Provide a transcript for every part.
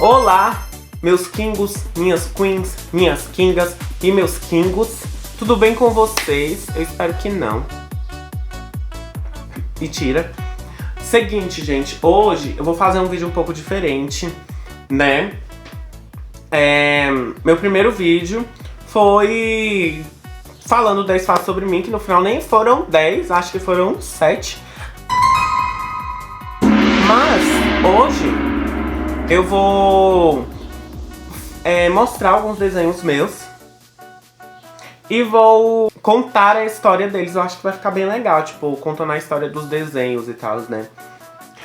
Olá, meus kingos, minhas queens, minhas kingas e meus kingos. Tudo bem com vocês? Eu espero que não. Mentira. Seguinte, gente, hoje eu vou fazer um vídeo um pouco diferente, né? Meu primeiro vídeo foi falando 10 fatos sobre mim, que no final nem foram 10, acho que foram 7. Mas hoje eu vou mostrar alguns desenhos meus e vou contar a história deles. Eu acho que vai ficar bem legal, tipo, contando a história dos desenhos e tal, né?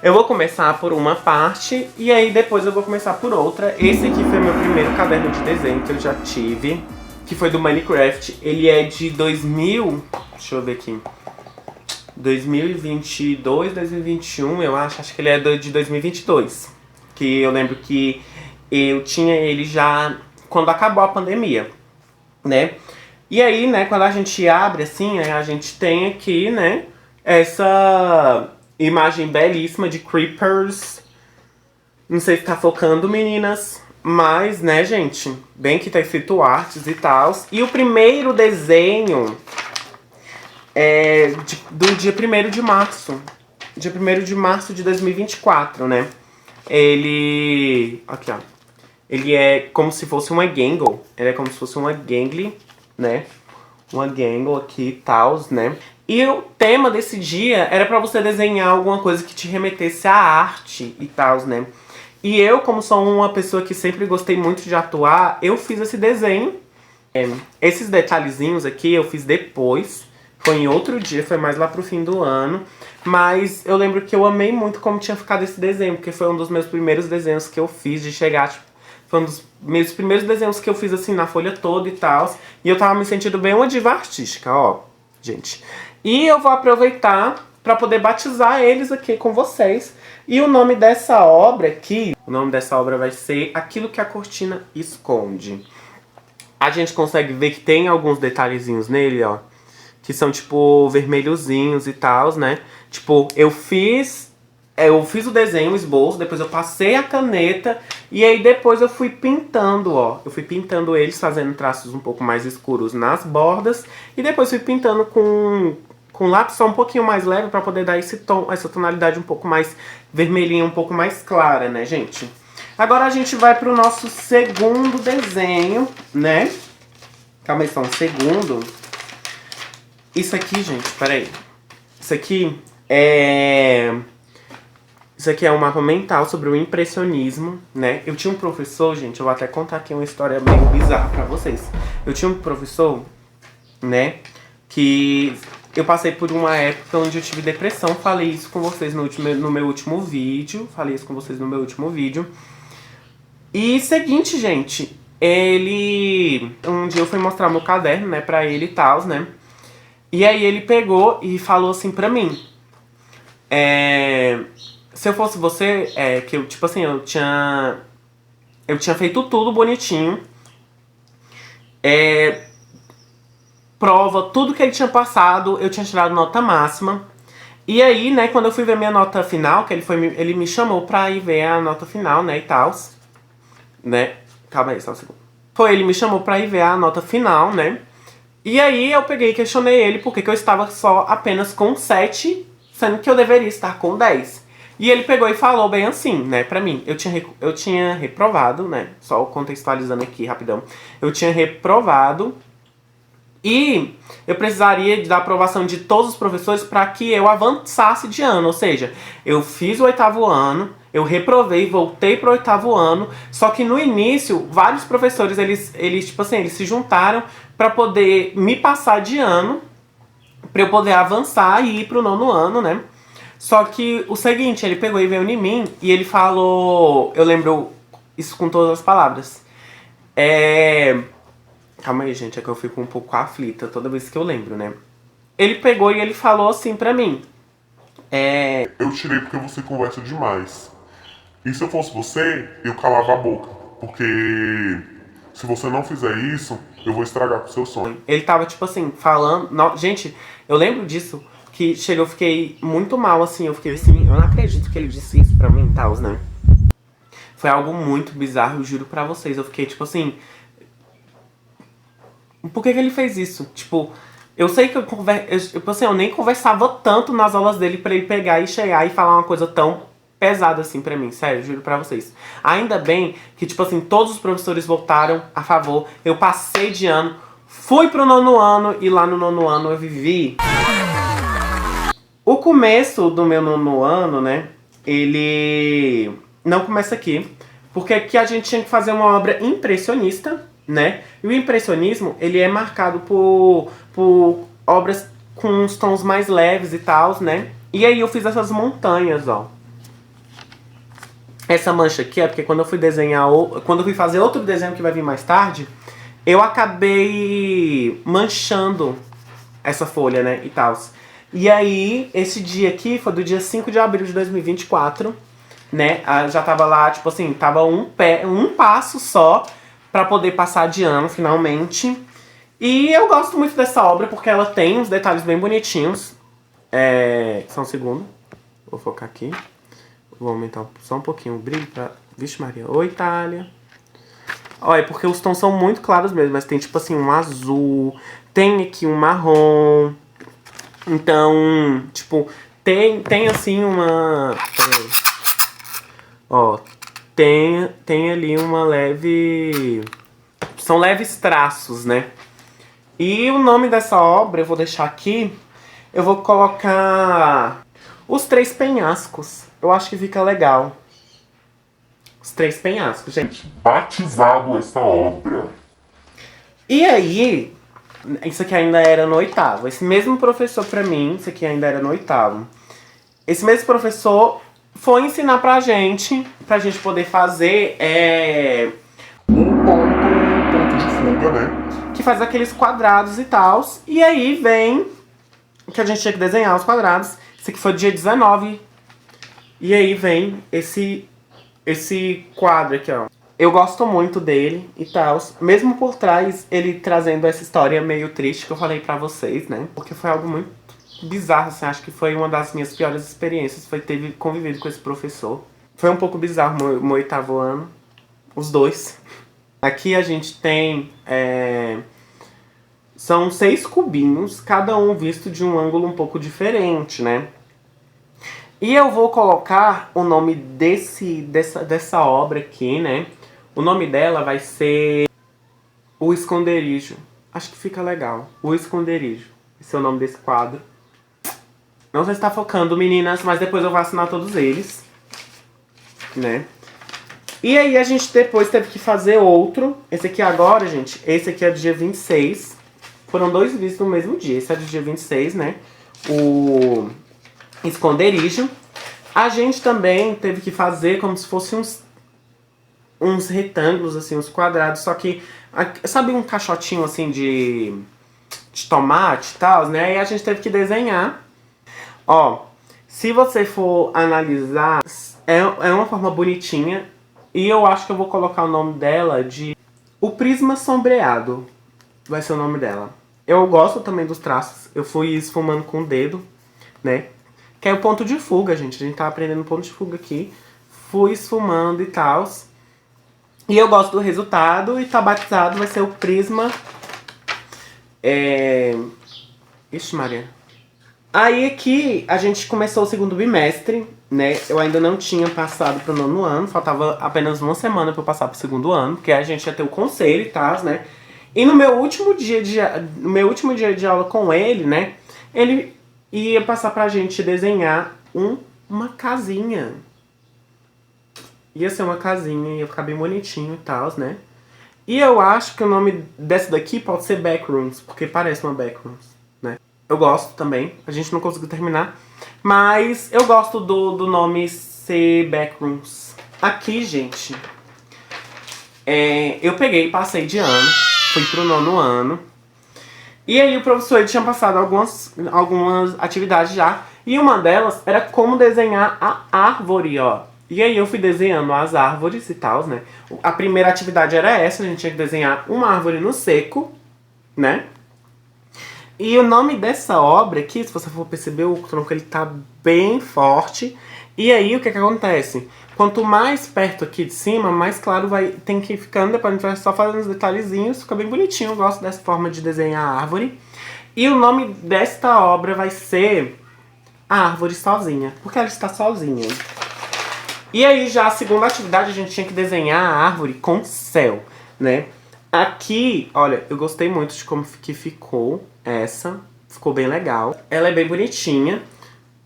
Eu vou começar por uma parte e aí depois eu vou começar por outra. Esse aqui foi meu primeiro caderno de desenho que eu já tive, que foi do Minecraft. Ele é de 2000, deixa eu ver aqui, 2022, 2021, eu acho que ele é de 2022. Que eu lembro que eu tinha ele já quando acabou a pandemia, né? E aí, né, quando a gente abre assim, a gente tem aqui, né, essa imagem belíssima de creepers. Não sei se tá focando, meninas, mas, né, gente, bem que tá escrito artes e tal. E o primeiro desenho é do dia 1º de março. Dia 1º de março de 2024, né? Ele... aqui, ó. Ele é como se fosse uma Gangle. Ele é como se fosse uma Gangle, né? Uma Gangle aqui e tal, né? E o tema desse dia era pra você desenhar alguma coisa que te remetesse à arte e tal, né? E eu, como sou uma pessoa que sempre gostei muito de atuar, eu fiz esse desenho. Esses detalhezinhos aqui eu fiz depois. Foi em outro dia, foi mais lá pro fim do ano. Mas eu lembro que eu amei muito como tinha ficado esse desenho, porque foi um dos meus primeiros desenhos que eu fiz, de chegar, tipo, foi um dos meus primeiros desenhos que eu fiz, assim, na folha toda e tal. E eu tava me sentindo bem uma diva artística, ó, gente. E eu vou aproveitar pra poder batizar eles aqui com vocês. E o nome dessa obra aqui, o nome dessa obra vai ser Aquilo que a Cortina Esconde. A gente consegue ver que tem alguns detalhezinhos nele, ó, que são, tipo, vermelhozinhos e tal, né? Tipo, eu fiz o desenho, o esboço, depois eu passei a caneta e aí depois eu fui pintando, ó. Eu fui pintando eles, fazendo traços um pouco mais escuros nas bordas e depois fui pintando com lápis só um pouquinho mais leve pra poder dar esse tom, essa tonalidade um pouco mais vermelhinha, um pouco mais clara, né, gente? Agora a gente vai pro nosso segundo desenho, né? Calma aí, só um segundo. Isso aqui, gente, peraí. Isso aqui é um mapa mental sobre o impressionismo, né? Eu tinha um professor, gente, eu vou até contar aqui uma história meio bizarra pra vocês. Eu tinha um professor, né, que eu passei por uma época onde eu tive depressão. Falei isso com vocês no meu último vídeo. E seguinte, gente, um dia eu fui mostrar meu caderno, né, pra ele e tal, né? E aí ele pegou e falou assim pra mim, se eu fosse você, que eu, tipo assim, eu tinha feito tudo bonitinho, prova, tudo que ele tinha passado, eu tinha tirado nota máxima. E aí, né, quando eu fui ver minha nota final, que ele me chamou pra ir ver a nota final, né, e tal, né, calma aí, só um segundo. Ele me chamou pra ir ver a nota final, né. E aí eu peguei e questionei ele porque que eu estava apenas com 7, sendo que eu deveria estar com 10. E ele pegou e falou bem assim, né, pra mim. Eu tinha reprovado, né, só contextualizando aqui rapidão. Eu tinha reprovado e eu precisaria da aprovação de todos os professores para que eu avançasse de ano. Ou seja, eu fiz o 8º ano, eu reprovei, voltei pro 8º ano. Só que no início, vários professores, eles tipo assim, eles se juntaram pra poder me passar de ano, pra eu poder avançar e ir pro 9º ano, né? Só que o seguinte, ele pegou e veio em mim e ele falou, eu lembro isso com todas as palavras. Calma aí, gente, é que eu fico um pouco aflita toda vez que eu lembro, né? Ele pegou e ele falou assim pra mim, eu tirei porque você conversa demais. E se eu fosse você, eu calava a boca. Porque se você não fizer isso, eu vou estragar com o seu sonho. Ele tava, tipo assim, falando... Gente, eu lembro disso, que chegou, eu fiquei muito mal, assim. Eu fiquei assim, eu não acredito que ele disse isso pra mim e tal, né? Foi algo muito bizarro, eu juro pra vocês. Eu fiquei tipo assim... Por que ele fez isso? Tipo, eu sei que eu nem conversava tanto nas aulas dele pra ele pegar e chegar e falar uma coisa tão pesada assim pra mim. Sério, juro pra vocês. Ainda bem que, tipo assim, todos os professores votaram a favor. Eu passei de ano, fui pro 9º ano e lá no 9º ano eu vivi... O começo do meu 9º ano, né, ele não começa aqui. Porque aqui a gente tinha que fazer uma obra impressionista, né? E o impressionismo, ele é marcado por obras com uns tons mais leves e tal, né? E aí eu fiz essas montanhas, ó. Essa mancha aqui é porque quando eu fui desenhar, quando eu fui fazer outro desenho que vai vir mais tarde, eu acabei manchando essa folha, né, e tal. E aí, esse dia aqui foi do dia 5 de abril de 2024, né? Já tava lá, tipo assim, tava um passo só pra poder passar de ano, finalmente. E eu gosto muito dessa obra porque ela tem uns detalhes bem bonitinhos. Só um segundo. Vou focar aqui. Vou aumentar só um pouquinho o brilho pra... Vixe Maria. Oi, Itália. Olha, porque os tons são muito claros mesmo, mas tem tipo assim um azul, tem aqui um marrom. Então, tipo, tem assim uma... Peraí. Ó, tem ali uma leve... São leves traços, né? E o nome dessa obra, eu vou deixar aqui. Eu vou colocar... Os Três Penhascos. Eu acho que fica legal. Os Três Penhascos, gente. Batizado essa obra. E aí... Isso aqui ainda era no 8º. Esse mesmo professor pra mim, isso aqui ainda era no 8º. Esse mesmo professor foi ensinar pra gente poder fazer Um ponto de fuga, né? que faz aqueles quadrados e tal. E aí vem que a gente tinha que desenhar os quadrados. Esse aqui foi dia 19. E aí vem esse quadro aqui, ó. Eu gosto muito dele e tal. Mesmo por trás, ele trazendo essa história meio triste que eu falei pra vocês, né? Porque foi algo muito bizarro, assim. Acho que foi uma das minhas piores experiências. Foi ter convivido com esse professor. Foi um pouco bizarro meu 8º ano. Os dois. Aqui a gente tem... São 6 cubinhos, cada um visto de um ângulo um pouco diferente, né? E eu vou colocar o nome dessa obra aqui, né? O nome dela vai ser O Esconderijo. Acho que fica legal. O Esconderijo. Esse é o nome desse quadro. Não sei se tá focando, meninas, mas depois eu vou assinar todos eles. Né? E aí a gente depois teve que fazer outro. Esse aqui agora, gente, esse aqui é do dia 26. Foram 2 vistos no mesmo dia. Esse é do dia 26, né? O Esconderijo. A gente também teve que fazer como se fosse uns retângulos, assim, uns quadrados, só que, sabe um caixotinho, assim, de tomate e tal, né? E a gente teve que desenhar. Ó, se você for analisar, é uma forma bonitinha, e eu acho que eu vou colocar o nome dela de O Prisma Sombreado, vai ser o nome dela. Eu gosto também dos traços, eu fui esfumando com o dedo, né? Que é o ponto de fuga, gente, a gente tá aprendendo ponto de fuga aqui. Fui esfumando e tal. E eu gosto do resultado e tá batizado, vai ser o Prisma. Ixi, Maria. Aí aqui a gente começou o 2º bimestre, né? Eu ainda não tinha passado pro 9º ano, faltava apenas uma semana pra eu passar pro 2º ano, porque a gente ia ter o conselho e tal, né? E no meu último dia de aula com ele, né? Ele ia passar pra gente desenhar uma casinha. Ia ser uma casinha, ia ficar bem bonitinho e tal, né? E eu acho que o nome dessa daqui pode ser Backrooms, porque parece uma Backrooms, né? Eu gosto também, a gente não conseguiu terminar, mas eu gosto do nome ser Backrooms. Aqui, gente, eu peguei, passei de ano, fui pro 9º ano, e aí o professor ele tinha passado algumas atividades já, e uma delas era como desenhar a árvore, ó. E aí eu fui desenhando as árvores e tal, né? A primeira atividade era essa, a gente tinha que desenhar uma árvore no seco, né? E o nome dessa obra aqui, se você for perceber, o tronco ele tá bem forte. E aí o que acontece? Quanto mais perto aqui de cima, mais claro tem que ir ficando. Depois a gente vai só fazendo os detalhezinhos. Fica bem bonitinho. Eu gosto dessa forma de desenhar a árvore. E o nome desta obra vai ser A Árvore Sozinha. Porque ela está sozinha. E aí já a segunda atividade a gente tinha que desenhar a árvore com céu, né? Aqui, olha, eu gostei muito de como que ficou essa. Ficou bem legal. Ela é bem bonitinha.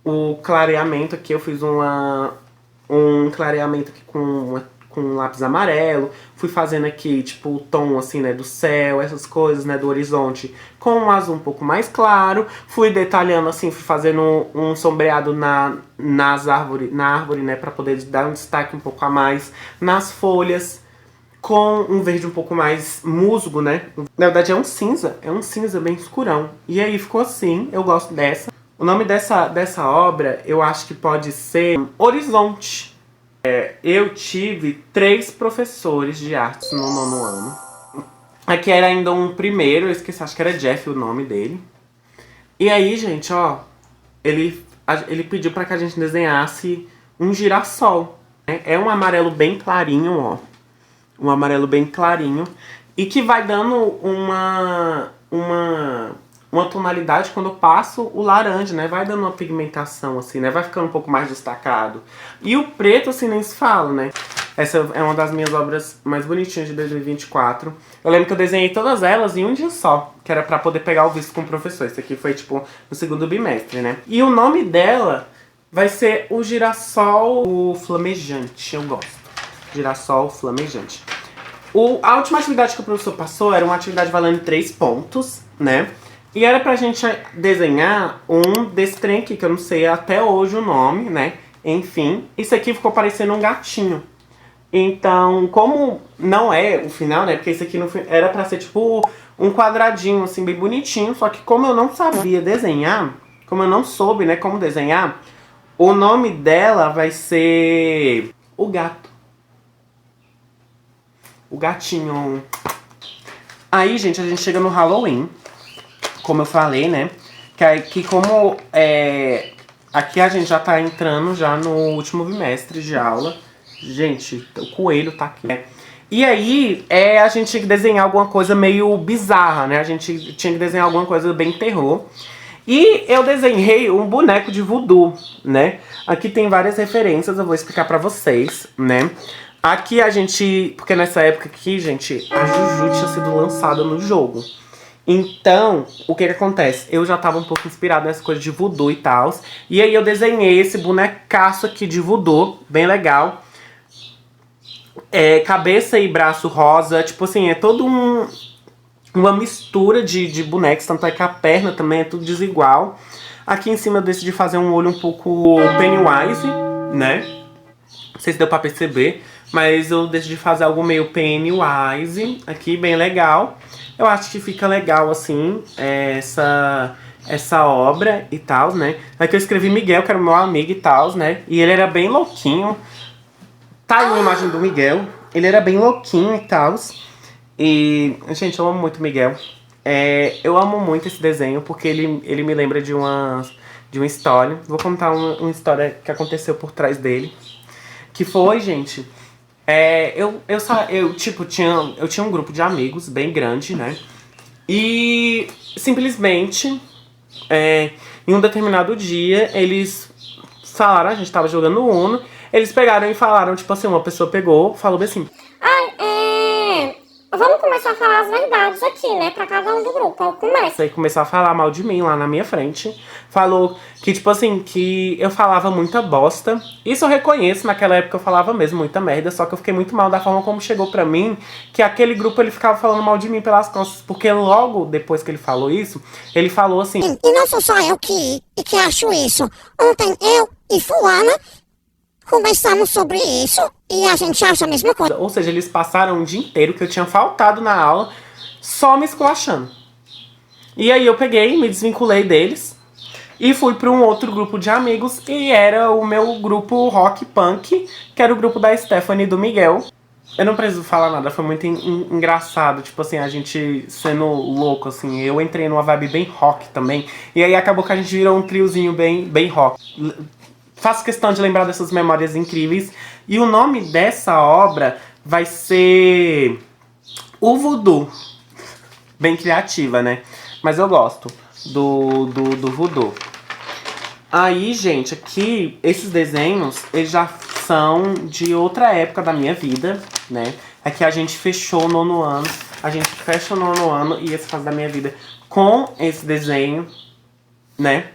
O clareamento aqui, eu fiz um clareamento aqui com um lápis amarelo. Fui fazendo aqui, tipo, o tom, assim, né, do céu, essas coisas, né, do horizonte, com um azul um pouco mais claro. Fui detalhando, assim, fui fazendo um sombreado na árvore, né, pra poder dar um destaque um pouco a mais nas folhas, com um verde um pouco mais musgo, né. Na verdade é um cinza bem escurão. E aí ficou assim, eu gosto dessa. O nome dessa obra, eu acho que pode ser Horizonte. Eu tive 3 professores de artes no 9º ano. Aqui era ainda um primeiro, eu esqueci, acho que era Jeff o nome dele. E aí, gente, ó, ele pediu pra que a gente desenhasse um girassol. Né? É um amarelo bem clarinho, ó. Um amarelo bem clarinho. E que vai dando uma tonalidade quando eu passo o laranja, né? Vai dando uma pigmentação, assim, né? Vai ficando um pouco mais destacado. E o preto, assim, nem se fala, né? Essa é uma das minhas obras mais bonitinhas de 2024. Eu lembro que eu desenhei todas elas em um dia só, que era pra poder pegar o visto com o professor. Esse aqui foi, tipo, no 2º bimestre, né? E o nome dela vai ser o Girassol Flamejante. Eu gosto. Girassol Flamejante. A última atividade que o professor passou era uma atividade valendo 3 pontos, né? E era pra gente desenhar um desse trem aqui, que eu não sei até hoje o nome, né? Enfim, isso aqui ficou parecendo um gatinho. Então, como não é o final, né? Porque isso aqui era pra ser tipo um quadradinho, assim, bem bonitinho. Só que como eu não sabia desenhar, como eu não soube, né, como desenhar, o nome dela vai ser O Gato. O gatinho. Aí, gente, a gente chega no Halloween. Como eu falei, né? Que como aqui a gente já tá entrando já no último bimestre de aula. Gente, o coelho tá aqui. E aí, a gente tinha que desenhar alguma coisa meio bizarra, né? A gente tinha que desenhar alguma coisa bem terror. E eu desenhei um boneco de voodoo, né? Aqui tem várias referências, eu vou explicar pra vocês, né? Aqui a gente... Porque nessa época aqui, gente, a Juju tinha sido lançada no jogo. Então, o que acontece? Eu já tava um pouco inspirado nessa coisa de voodoo e tal. E aí eu desenhei esse bonecaço aqui de voodoo, bem legal. Cabeça e braço rosa. Tipo assim, é todo uma mistura de bonecos. Tanto é que a perna também é tudo desigual. Aqui em cima eu decidi fazer um olho um pouco Pennywise, né? Não sei se deu pra perceber. Mas eu decidi fazer algo meio Pennywise. Aqui, bem legal. Eu acho que fica legal, assim, essa obra e tal, né? Aqui eu escrevi Miguel, que era o meu amigo e tal, né? E ele era bem louquinho. Tá aí uma imagem do Miguel. Ele era bem louquinho e tal. E, gente, eu amo muito o Miguel. Eu amo muito esse desenho, porque ele me lembra de uma história. Vou contar uma história que aconteceu por trás dele. Que foi, gente... eu tinha um grupo de amigos bem grande, né? E simplesmente, em um determinado dia, eles falaram, a gente tava jogando Uno, eles pegaram e falaram, tipo assim, uma pessoa pegou, falou bem assim: vamos começar a falar as verdades aqui, né, pra cada um do grupo. Eu começo. Aí começou a falar mal de mim lá na minha frente. Falou que, tipo assim, que eu falava muita bosta. Isso eu reconheço, naquela época eu falava mesmo muita merda. Só que eu fiquei muito mal da forma como chegou pra mim. Que aquele grupo, ele ficava falando mal de mim pelas costas. Porque logo depois que ele falou isso, ele falou assim: e não sou só eu que acho isso. Ontem eu e fulana conversamos sobre isso e a gente acha a mesma coisa. Ou seja, eles passaram o dia inteiro que eu tinha faltado na aula só me esculachando. E aí eu peguei, me desvinculei deles e fui para um outro grupo de amigos, e era o meu grupo rock punk, que era o grupo da Stephanie e do Miguel. Eu não preciso falar nada, foi muito engraçado, tipo assim, a gente sendo louco, assim. Eu entrei numa vibe bem rock também, e aí acabou que a gente virou um triozinho bem rock. faço questão de lembrar dessas memórias incríveis. E o nome dessa obra vai ser O Voodoo. Bem criativa, né? Mas eu gosto do voodoo. Aí, gente, aqui, esses desenhos, eles já são de outra época da minha vida, né? Aqui a gente fechou o 9º ano. A gente fecha o 9º ano e essa fase da minha vida com esse desenho, né?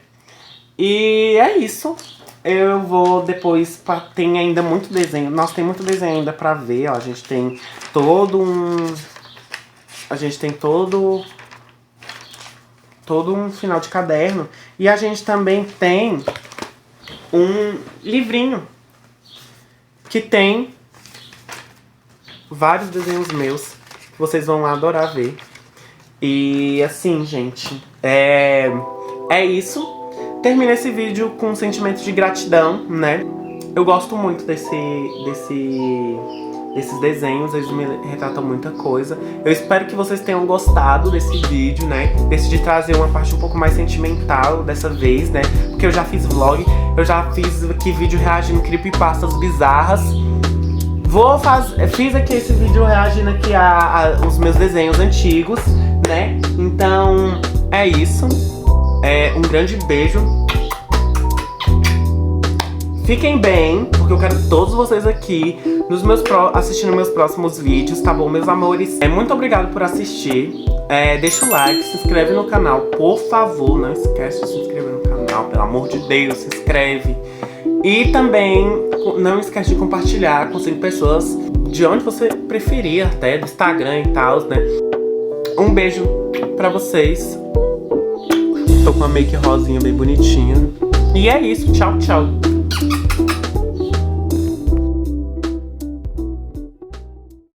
E é isso. Eu vou depois... Tem ainda muito desenho. Nossa, tem muito desenho ainda pra ver, ó. A gente tem todo um... A gente tem todo um final de caderno. E a gente também tem um livrinho que tem vários desenhos meus que vocês vão adorar ver. E assim, gente, é isso. Termina esse vídeo com um sentimento de gratidão, né? Eu gosto muito desses desenhos, eles me retratam muita coisa. Eu espero que vocês tenham gostado desse vídeo, né? Decidi trazer uma parte um pouco mais sentimental dessa vez, né? Porque eu já fiz vlog, eu já fiz aqui vídeo reagindo creepypastas bizarras. Fiz aqui esse vídeo reagindo aqui aos meus desenhos antigos, né? Então, é isso. Um grande beijo. Fiquem bem, porque eu quero todos vocês aqui assistindo meus próximos vídeos, tá bom, meus amores? Muito obrigado por assistir. Deixa o like, se inscreve no canal, por favor. Não esquece de se inscrever no canal, pelo amor de Deus, se inscreve. E também não esquece de compartilhar com 5 pessoas de onde você preferir, até do Instagram e tal, né? Um beijo pra vocês. Tô com uma make rosinha bem bonitinha. E é isso, tchau, tchau.